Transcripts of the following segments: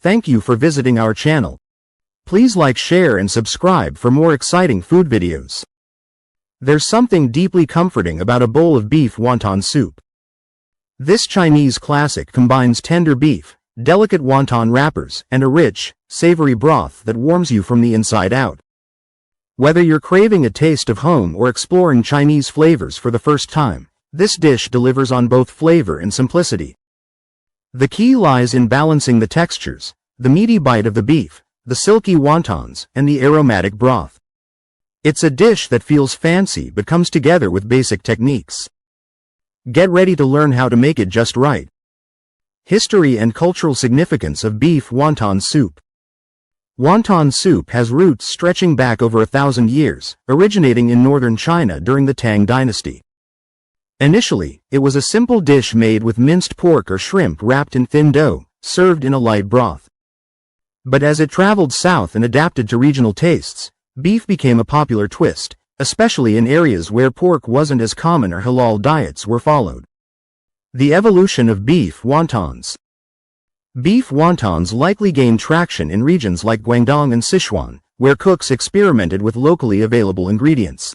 Thank you for visiting our channel. Please like, share and subscribe for more exciting food videos. There's something deeply comforting about a bowl of beef wonton soup. This Chinese classic combines tender beef, delicate wonton wrappers, and a rich, savory broth that warms you from the inside out. Whether you're craving a taste of home or exploring Chinese flavors for the first time, this dish delivers on both flavor and simplicity. The key lies in balancing the textures, the meaty bite of the beef, the silky wontons, and the aromatic broth. It's a dish that feels fancy but comes together with basic techniques. Get ready to learn how to make it just right. History and cultural significance of beef wonton soup. Wonton soup has roots stretching back over 1,000 years, originating in northern China during the Tang dynasty. Initially, it was a simple dish made with minced pork or shrimp wrapped in thin dough, served in a light broth. But as it traveled south and adapted to regional tastes, beef became a popular twist, especially in areas where pork wasn't as common or halal diets were followed. The evolution of beef wontons. Beef wontons likely gained traction in regions like Guangdong and Sichuan, where cooks experimented with locally available ingredients.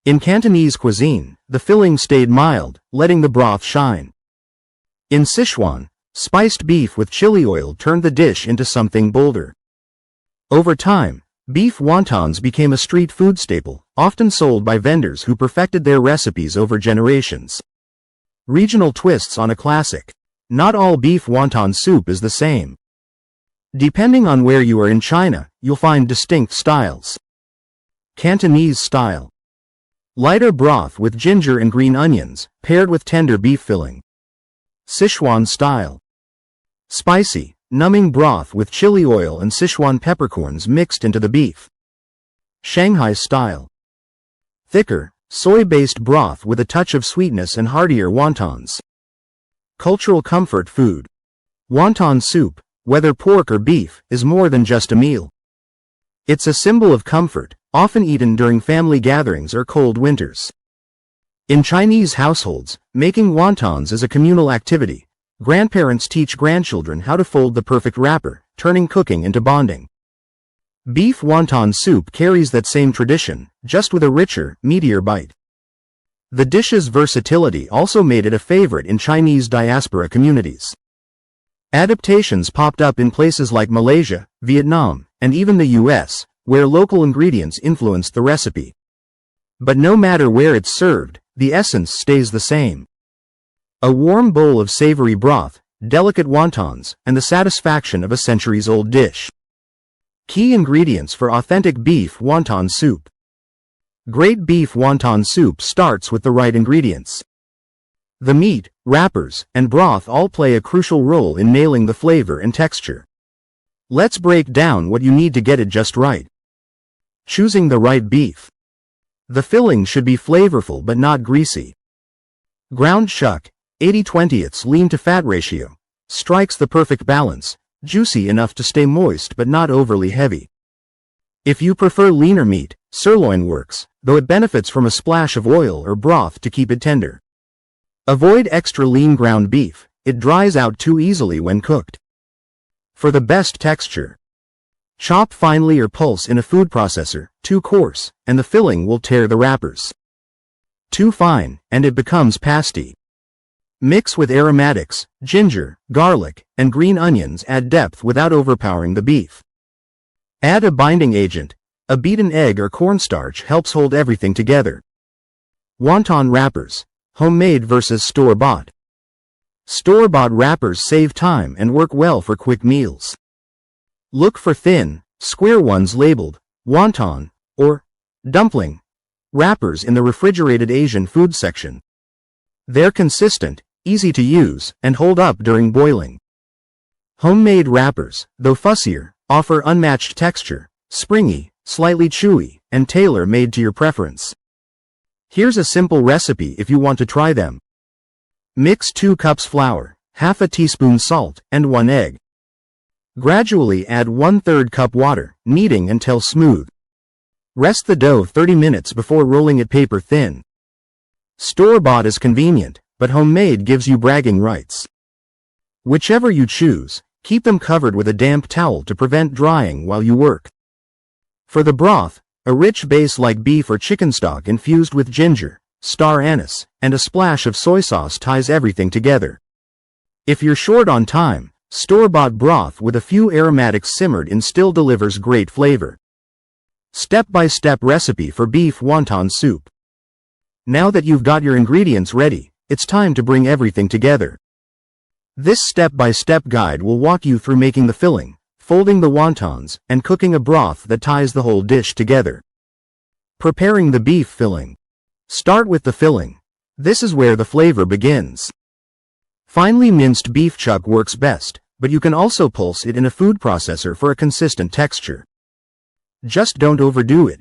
In Cantonese cuisine, the filling stayed mild, letting the broth shine. In Sichuan, spiced beef with chili oil turned the dish into something bolder. Over time, beef wontons became a street food staple, often sold by vendors who perfected their recipes over generations. Regional twists on a classic. Not all beef wonton soup is the same. Depending on where you are in China, you'll find distinct styles. Cantonese style. Lighter broth with ginger and green onions, paired with tender beef filling. Sichuan style. Spicy, numbing broth with chili oil and Sichuan peppercorns mixed into the beef. Shanghai style. Thicker, soy-based broth with a touch of sweetness and heartier wontons. Cultural comfort food. Wonton soup, whether pork or beef, is more than just a meal. It's a symbol of comfort, often eaten during family gatherings or cold winters. In Chinese households, making wontons is a communal activity. Grandparents teach grandchildren how to fold the perfect wrapper, turning cooking into bonding. Beef wonton soup carries that same tradition, just with a richer, meatier bite. The dish's versatility also made it a favorite in Chinese diaspora communities. Adaptations popped up in places like Malaysia, Vietnam, and even the US, where local ingredients influenced the recipe. But no matter where it's served, the essence stays the same. A warm bowl of savory broth, delicate wontons, and the satisfaction of a centuries-old dish. Key ingredients for authentic beef wonton soup. Great beef wonton soup starts with the right ingredients. The meat, wrappers, and broth all play a crucial role in nailing the flavor and texture. Let's break down what you need to get it just right. Choosing the right beef. The filling should be flavorful but not greasy. Ground chuck, 80/20 lean to fat ratio, strikes the perfect balance, juicy enough to stay moist but not overly heavy. If you prefer leaner meat, sirloin works, though it benefits from a splash of oil or broth to keep it tender. Avoid extra lean ground beef, it dries out too easily when cooked. For the best texture, chop finely or pulse in a food processor, too coarse, and the filling will tear the wrappers. Too fine, and it becomes pasty. Mix with aromatics, ginger, garlic, and green onions. Add depth without overpowering the beef. Add a binding agent. A beaten egg or cornstarch helps hold everything together. Wonton wrappers, homemade versus store-bought. Store-bought wrappers save time and work well for quick meals. Look for thin, square ones labeled wonton or dumpling wrappers in the refrigerated Asian food section. They're consistent, easy to use, and hold up during boiling. Homemade wrappers, though fussier, offer unmatched texture, springy, slightly chewy, and tailor-made to your preference. Here's a simple recipe if you want to try them. Mix 2 cups flour, half a teaspoon salt, and 1 egg. Gradually add 1/3 cup water, kneading until smooth. Rest the dough 30 minutes before rolling it paper thin. Store-bought is convenient, but homemade gives you bragging rights. Whichever you choose, Keep them covered with a damp towel to prevent drying while you work. For the broth, a rich base like beef or chicken stock infused with ginger, star anise, and a splash of soy sauce ties everything together. If you're short on time, store-bought broth with a few aromatics simmered in still delivers great flavor. Step-by-step recipe for beef wonton soup. Now that you've got your ingredients ready, it's time to bring everything together. This step-by-step guide will walk you through making the filling, folding the wontons, and cooking a broth that ties the whole dish together. Preparing the beef filling. Start with the filling. This is where the flavor begins. Finely minced beef chuck works best, but you can also pulse it in a food processor for a consistent texture. Just don't overdo it.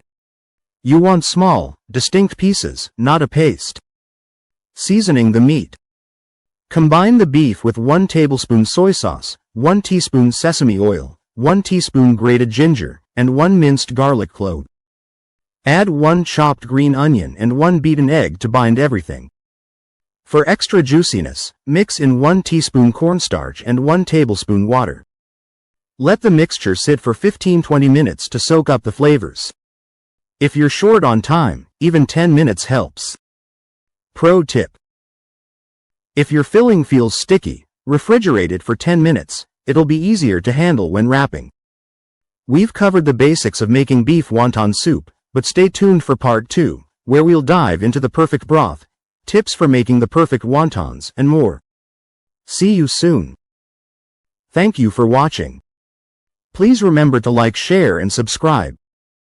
You want small, distinct pieces, not a paste. Seasoning the meat. Combine the beef with 1 tablespoon soy sauce, 1 teaspoon sesame oil, 1 teaspoon grated ginger, and 1 minced garlic clove. Add 1 chopped green onion and 1 beaten egg to bind everything. For extra juiciness, mix in 1 teaspoon cornstarch and 1 tablespoon water. Let the mixture sit for 15-20 minutes to soak up the flavors. If you're short on time, even 10 minutes helps. Pro tip. If your filling feels sticky, refrigerate it for 10 minutes. It'll be easier to handle when wrapping. We've covered the basics of making beef wonton soup, but stay tuned for part 2, where we'll dive into the perfect broth, tips for making the perfect wontons, and more. See you soon. Thank you for watching. Please remember to like, share, and subscribe.